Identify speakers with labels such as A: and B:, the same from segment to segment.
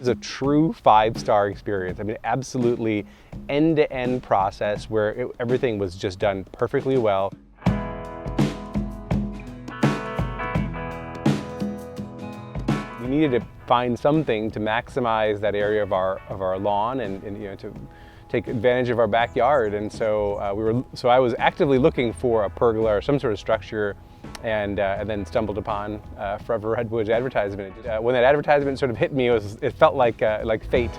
A: was a true 5-star experience. I mean, absolutely end-to-end process where everything was just done perfectly well. We needed to find something to maximize that area of our lawn and to take advantage of our backyard. And so I was actively looking for a pergola or some sort of structure, and then stumbled upon Forever Redwood's advertisement. When that advertisement sort of hit me, it felt like fate.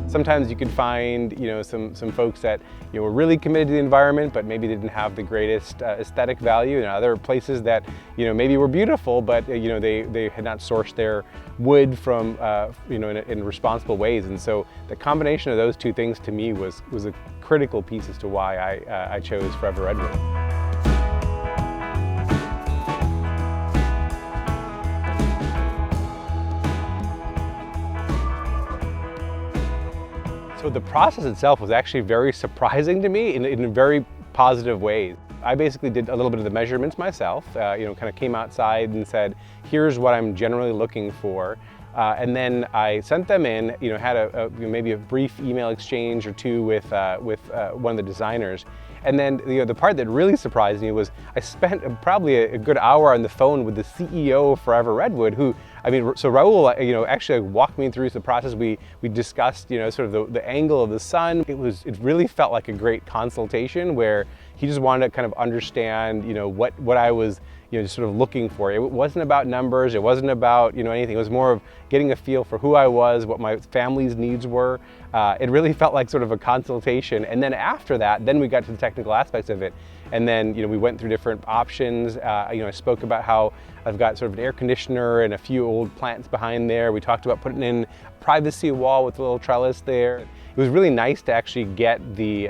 A: Sometimes you could find, some folks that were really committed to the environment, but maybe didn't have the greatest aesthetic value. And other places that maybe were beautiful, but they had not sourced their wood from in responsible ways. And so the combination of those two things to me was a critical piece as to why I chose Forever Redwood. So the process itself was actually very surprising to me in very positive ways. I basically did a little bit of the measurements myself, kind of came outside and said, here's what I'm generally looking for. And then I sent them in, had maybe a brief email exchange or two with one of the designers. And then the part that really surprised me was I spent probably a good hour on the phone with the CEO of Forever Redwood, who, so Raul, actually walked me through the process. We discussed, sort of the angle of the sun. It really felt like a great consultation where he just wanted to kind of understand, what I was, sort of looking for. It wasn't about numbers. It wasn't about, anything. It was more of getting a feel for who I was, what my family's needs were. It really felt like sort of a consultation. And then after that, then we got to the technical aspects of it. And then, we went through different options. I spoke about how I've got sort of an air conditioner and a few old plants behind there. We talked about putting in a privacy wall with a little trellis there. It was really nice to actually get the,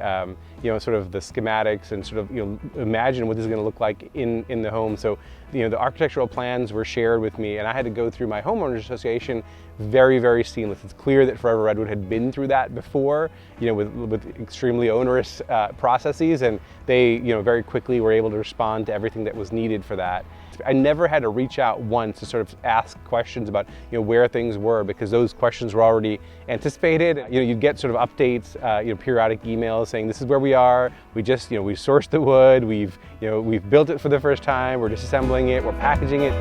A: sort of the schematics and sort of, imagine what this is going to look like in the home. So, the architectural plans were shared with me, and I had to go through my homeowners association very, very seamless. It's clear that Forever Redwood had been through that before, with extremely onerous processes, and they, very quickly were able to respond to everything that was needed for that. I never had to reach out once to sort of ask questions about, where things were, because those questions were already anticipated. You'd get sort of updates, periodic emails saying this is where we are. We just, we sourced the wood. We've built it for the first time. We're disassembling it. We're packaging it.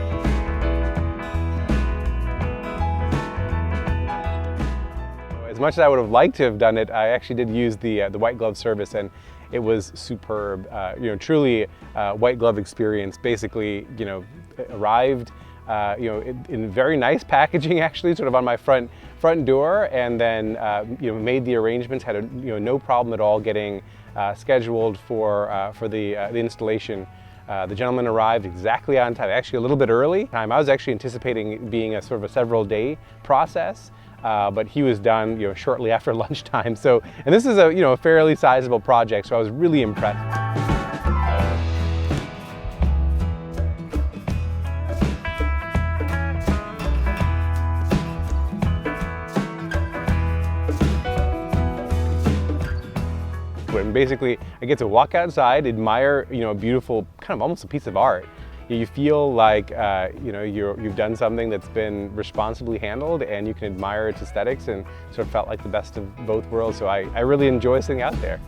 A: As much as I would have liked to have done it, I actually did use the white glove service, and it was superb. Truly white glove experience. Basically, arrived, in very nice packaging, actually, sort of on my front door, and then made the arrangements. Had no problem at all getting scheduled for the installation. The gentleman arrived exactly on time, actually a little bit early. I was actually anticipating it being a sort of a several-day process. But he was done, shortly after lunchtime. So, and this is a fairly sizable project, so I was really impressed. And basically, I get to walk outside, admire, a beautiful, kind of almost a piece of art. You feel like you've done something that's been responsibly handled, and you can admire its aesthetics, and sort of felt like the best of both worlds. So I really enjoy sitting out there.